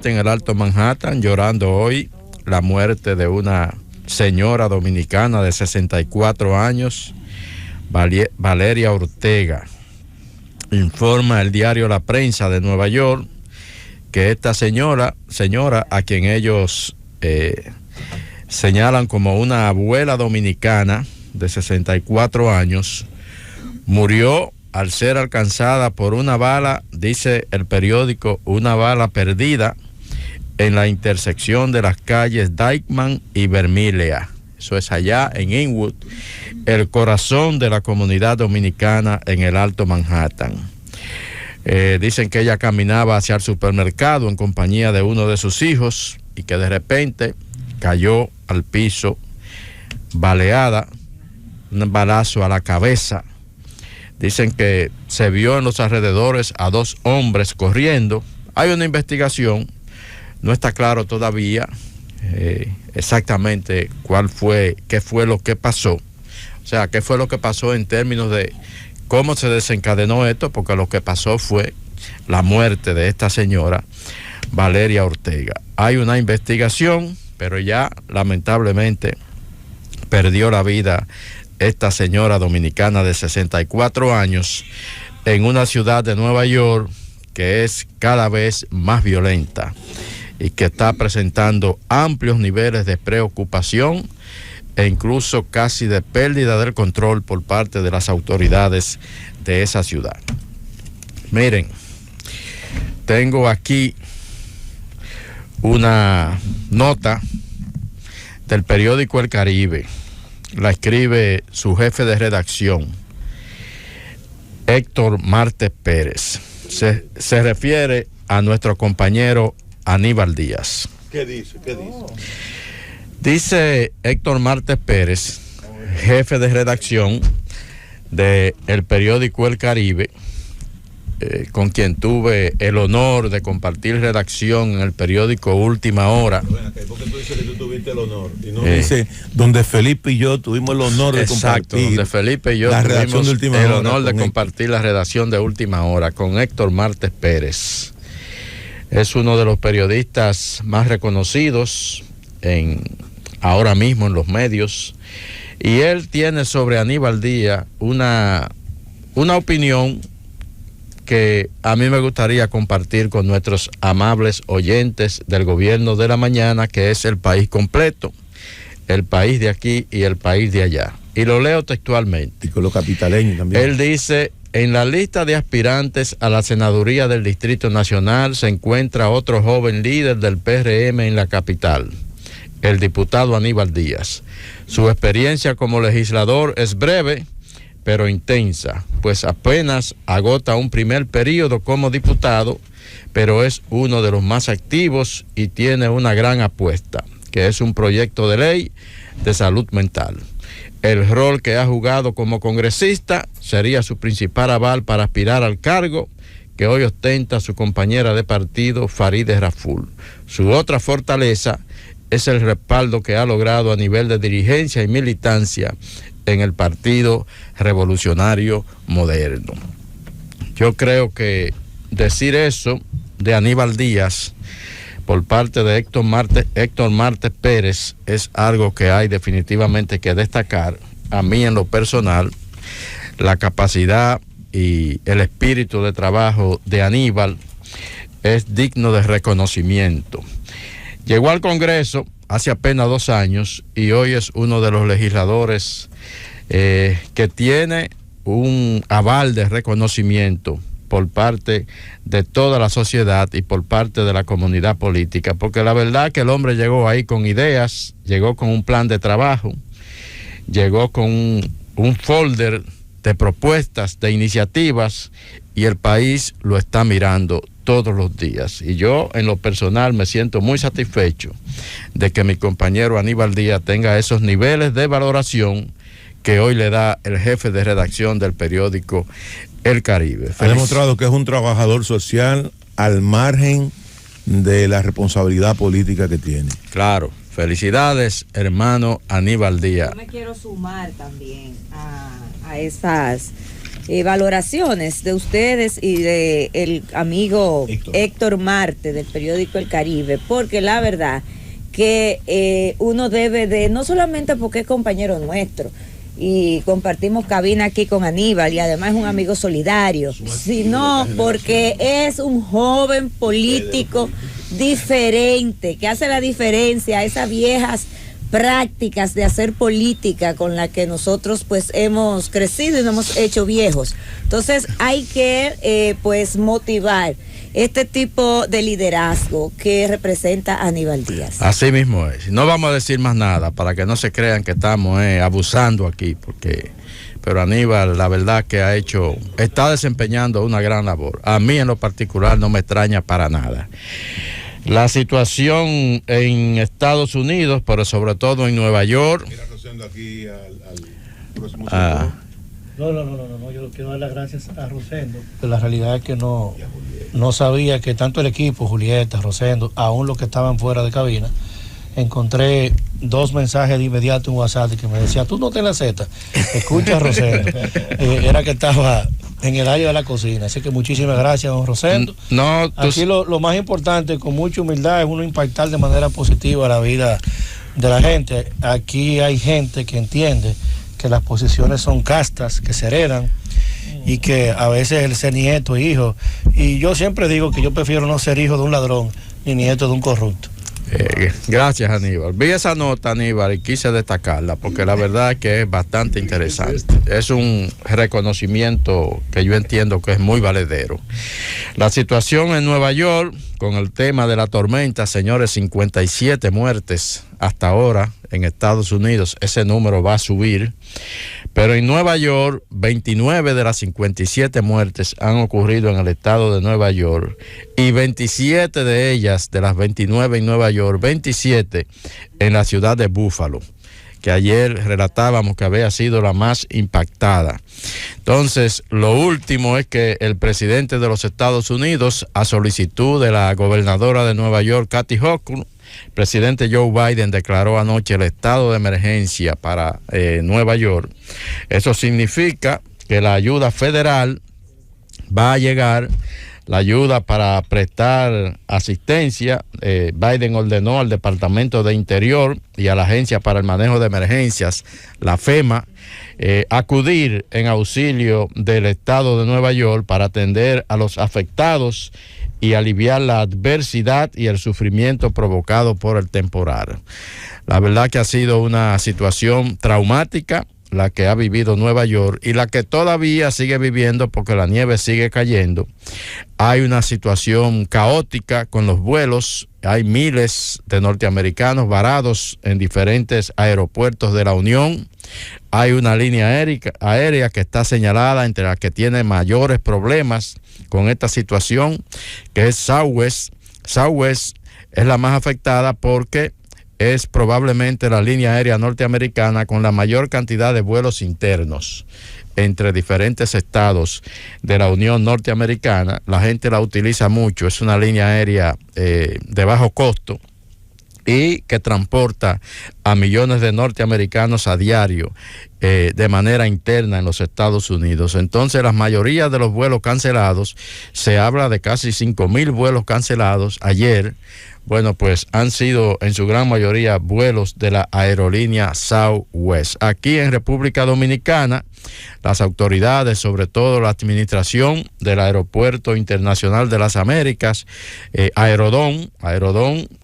en el Alto Manhattan, llorando hoy la muerte de una señora dominicana de 64 años, Valeria Ortega. Informa el diario La Prensa de Nueva York que esta señora a quien ellos señalan como una abuela dominicana de 64 años, murió al ser alcanzada por una bala, dice el periódico, una bala perdida en la intersección de las calles Dyckman y Vermilea. Eso es allá en Inwood, el corazón de la comunidad dominicana en el Alto Manhattan. Dicen que ella caminaba hacia el supermercado en compañía de uno de sus hijos y que de repente cayó al piso baleada, un balazo a la cabeza. Dicen que se vio en los alrededores a dos hombres corriendo. Hay una investigación, no está claro todavía exactamente qué fue lo que pasó. O sea, qué fue lo que pasó en términos de cómo se desencadenó esto, porque lo que pasó fue la muerte de esta señora, Valeria Ortega. Hay una investigación, pero ya lamentablemente perdió la vida esta señora dominicana de 64 años en una ciudad de Nueva York que es cada vez más violenta y que está presentando amplios niveles de preocupación e incluso casi de pérdida del control por parte de las autoridades de esa ciudad. Miren, tengo aquí una nota del periódico El Caribe. La escribe su jefe de redacción, Héctor Martes Pérez. Se refiere a nuestro compañero Aníbal Díaz. ¿Qué dice? Dice Héctor Martes Pérez, jefe de redacción del periódico El Caribe, con quien tuve el honor de compartir redacción en el periódico Última Hora. ¿Por qué tú dices que tú tuviste el honor? Y no dice donde Felipe y yo tuvimos el honor de compartir. Donde Felipe y yo tuvimos el honor de compartir la redacción de Última Hora con Héctor Martes Pérez. Es uno de los periodistas más reconocidos ahora mismo en los medios, y él tiene sobre Aníbal Díaz una opinión que a mí me gustaría compartir con nuestros amables oyentes del Gobierno de la Mañana, que es el país completo, el país de aquí y el país de allá. Y lo leo textualmente. Y con los capitaleños también. Él dice: en la lista de aspirantes a la senaduría del Distrito Nacional se encuentra otro joven líder del PRM en la capital, el diputado Aníbal Díaz. Su experiencia como legislador es breve, pero intensa, pues apenas agota un primer periodo como diputado, pero es uno de los más activos y tiene una gran apuesta, que es un proyecto de ley de salud mental. El rol que ha jugado como congresista sería su principal aval para aspirar al cargo que hoy ostenta su compañera de partido, Farideh Raful. Su otra fortaleza es el respaldo que ha logrado a nivel de dirigencia y militancia en el Partido Revolucionario Moderno. Yo creo que decir eso de Aníbal Díaz por parte de Héctor Martes Pérez es algo que hay definitivamente que destacar. A mí en lo personal, la capacidad y el espíritu de trabajo de Aníbal es digno de reconocimiento. Llegó al Congreso hace apenas 2 años y hoy es uno de los legisladores que tiene un aval de reconocimiento por parte de toda la sociedad y por parte de la comunidad política, porque la verdad que el hombre llegó ahí con ideas, llegó con un plan de trabajo, llegó con un folder de propuestas, de iniciativas, y el país lo está mirando todos los días. Y yo en lo personal me siento muy satisfecho de que mi compañero Aníbal Díaz tenga esos niveles de valoración que hoy le da el jefe de redacción del periódico El Caribe. Ha demostrado que es un trabajador social al margen de la responsabilidad política que tiene. Claro, felicidades, hermano Aníbal Díaz. Yo me quiero sumar también a esas valoraciones de ustedes y de el amigo Héctor Marte del periódico El Caribe, porque la verdad que uno debe de, no solamente porque es compañero nuestro y compartimos cabina aquí con Aníbal y además es un amigo solidario, sino porque es un joven político diferente, que hace la diferencia a esas viejas prácticas de hacer política con la que nosotros pues hemos crecido y nos hemos hecho viejos. Entonces hay que pues motivar este tipo de liderazgo que representa Aníbal Díaz. Así mismo es. No vamos a decir más nada para que no se crean que estamos abusando aquí, pero Aníbal, la verdad que está desempeñando una gran labor. A mí en lo particular no me extraña para nada. La situación en Estados Unidos, pero sobre todo en Nueva York. Mira, Rosendo, aquí al próximo No, yo quiero dar las gracias a Rosendo. Pero la realidad es que no sabía que tanto el equipo, Julieta, Rosendo, aún los que estaban fuera de cabina, encontré 2 mensajes de inmediato en WhatsApp que me decía, tú no te la Z, escucha a Rosendo. Era que estaba en el área de la cocina, así que muchísimas gracias, don Rosendo. Aquí lo más importante, con mucha humildad, es uno impactar de manera positiva la vida de la gente. Aquí hay gente que entiende que las posiciones son castas, que se heredan y que a veces el ser nieto, hijo, y yo siempre digo que yo prefiero no ser hijo de un ladrón ni nieto de un corrupto. Gracias, Aníbal. Vi esa nota, Aníbal, y quise destacarla porque la verdad es que es bastante interesante. Es un reconocimiento que yo entiendo que es muy valedero. La situación en Nueva York con el tema de la tormenta, señores, 57 muertes hasta ahora en Estados Unidos. Ese número va a subir. Pero en Nueva York, 29 de las 57 muertes han ocurrido en el estado de Nueva York y 27 de ellas, de las 29 en Nueva York, 27 en la ciudad de Búfalo, que ayer relatábamos que había sido la más impactada. Entonces, lo último es que el presidente de los Estados Unidos, a solicitud de la gobernadora de Nueva York, Kathy Hochul, el presidente Joe Biden declaró anoche el estado de emergencia para Nueva York. Eso significa que la ayuda federal va a llegar, la ayuda para prestar asistencia. Biden ordenó al Departamento de Interior y a la Agencia para el Manejo de Emergencias, la FEMA, acudir en auxilio del estado de Nueva York para atender a los afectados y aliviar la adversidad y el sufrimiento provocado por el temporal. La verdad que ha sido una situación traumática la que ha vivido Nueva York y la que todavía sigue viviendo porque la nieve sigue cayendo. Hay una situación caótica con los vuelos. Hay miles de norteamericanos varados en diferentes aeropuertos de la Unión. Hay una línea aérea que está señalada entre las que tiene mayores problemas con esta situación, que es Southwest. Southwest es la más afectada porque es probablemente la línea aérea norteamericana con la mayor cantidad de vuelos internos entre diferentes estados de la Unión Norteamericana. La gente la utiliza mucho, es una línea aérea de bajo costo y que transporta a millones de norteamericanos a diario de manera interna en los Estados Unidos. Entonces, la mayoría de los vuelos cancelados, se habla de casi 5,000 vuelos cancelados ayer. Bueno, pues han sido en su gran mayoría vuelos de la aerolínea Southwest. Aquí en República Dominicana, las autoridades, sobre todo la administración del Aeropuerto Internacional de las Américas, Aerodón,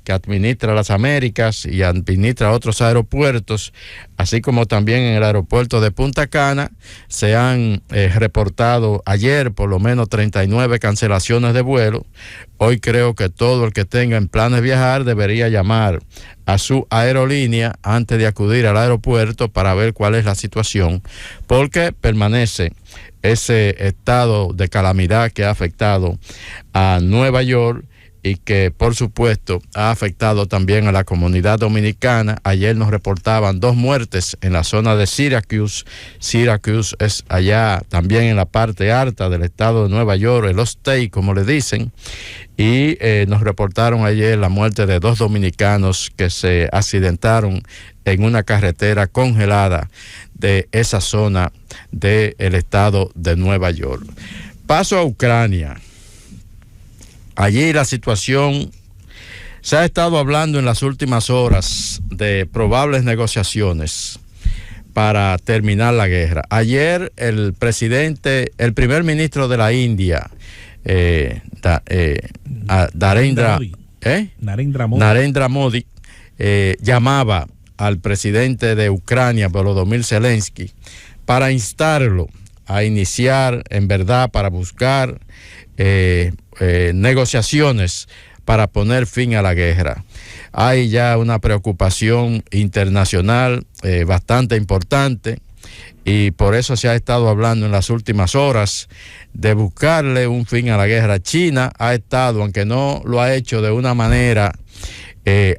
que administra las Américas y administra otros aeropuertos, así como también en el aeropuerto de Punta Cana, se han reportado ayer por lo menos 39 cancelaciones de vuelo. Hoy creo que todo el que tenga en planes viajar debería llamar a su aerolínea antes de acudir al aeropuerto para ver cuál es la situación, porque permanece ese estado de calamidad que ha afectado a Nueva York y que por supuesto ha afectado también a la comunidad dominicana. Ayer nos reportaban 2 muertes en la zona de Syracuse. Syracuse es allá también en la parte alta del estado de Nueva York, el Upstate como le dicen, y nos reportaron ayer la muerte de 2 dominicanos que se accidentaron en una carretera congelada de esa zona del estado de Nueva York. Paso a Ucrania. Allí la situación, se ha estado hablando en las últimas horas de probables negociaciones para terminar la guerra. Ayer el primer ministro de la India, Narendra Modi, llamaba al presidente de Ucrania, Volodymyr Zelensky, para instarlo a iniciar, en verdad, para buscar negociaciones para poner fin a la guerra. Hay ya una preocupación internacional bastante importante y por eso se ha estado hablando en las últimas horas de buscarle un fin a la guerra. China ha estado, aunque no lo ha hecho de una manera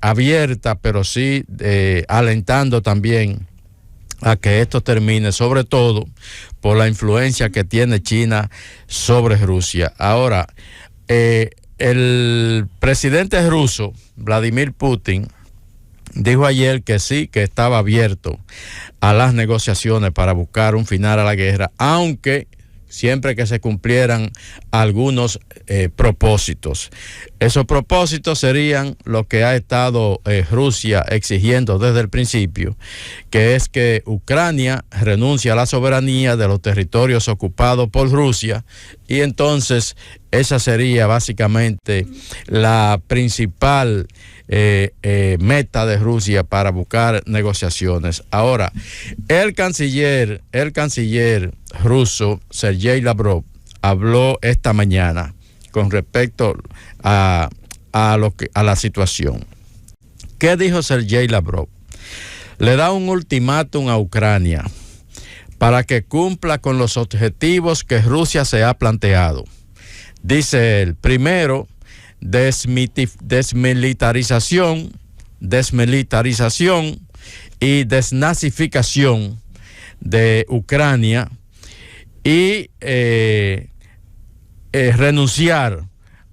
abierta, pero sí alentando también a que esto termine, sobre todo por la influencia que tiene China sobre Rusia. Ahora, el presidente ruso, Vladimir Putin, dijo ayer que sí, que estaba abierto a las negociaciones para buscar un final a la guerra, aunque siempre que se cumplieran algunos propósitos. Esos propósitos serían lo que ha estado Rusia exigiendo desde el principio, que es que Ucrania renuncie a la soberanía de los territorios ocupados por Rusia, y entonces esa sería básicamente la principal meta de Rusia para buscar negociaciones. Ahora, el canciller ruso, Sergei Lavrov, habló esta mañana con respecto a la situación. ¿Qué dijo Sergei Lavrov? Le da un ultimátum a Ucrania para que cumpla con los objetivos que Rusia se ha planteado. Dice él, primero, desmilitarización y desnazificación de Ucrania y renunciar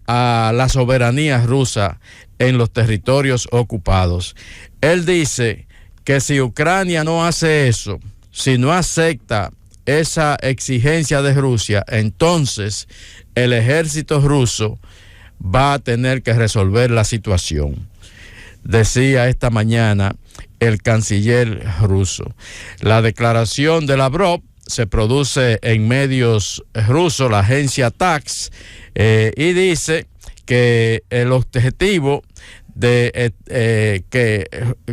a la soberanía rusa en los territorios ocupados. Él dice que si Ucrania no hace eso, si no acepta esa exigencia de Rusia, entonces el ejército ruso va a tener que resolver la situación. Decía esta mañana el canciller ruso. La declaración de Lavrov se produce en medios rusos, la agencia TASS, y dice que el objetivo de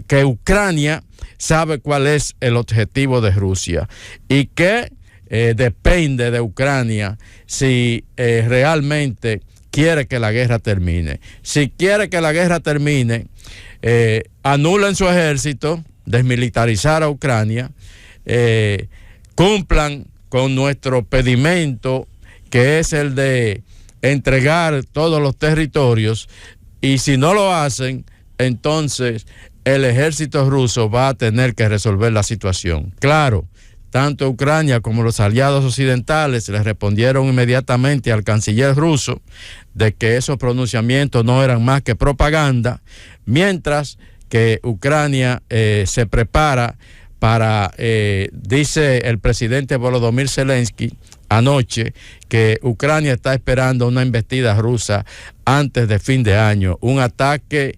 que Ucrania sabe cuál es el objetivo de Rusia y que depende de Ucrania si realmente quiere que la guerra termine. Si quiere que la guerra termine, anulen su ejército, desmilitarizar a Ucrania, cumplan con nuestro pedimento, que es el de entregar todos los territorios, y si no lo hacen, entonces el ejército ruso va a tener que resolver la situación. Claro, tanto Ucrania como los aliados occidentales le respondieron inmediatamente al canciller ruso de que esos pronunciamientos no eran más que propaganda, mientras que Ucrania se prepara para, dice el presidente Volodymyr Zelensky anoche, que Ucrania está esperando una embestida rusa antes de fin de año, un ataque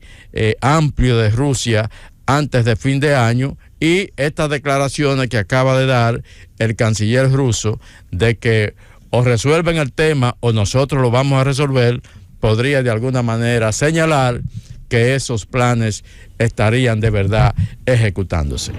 amplio de Rusia antes de fin de año, y estas declaraciones que acaba de dar el canciller ruso de que o resuelven el tema o nosotros lo vamos a resolver, podría de alguna manera señalar que esos planes estarían de verdad ejecutándose.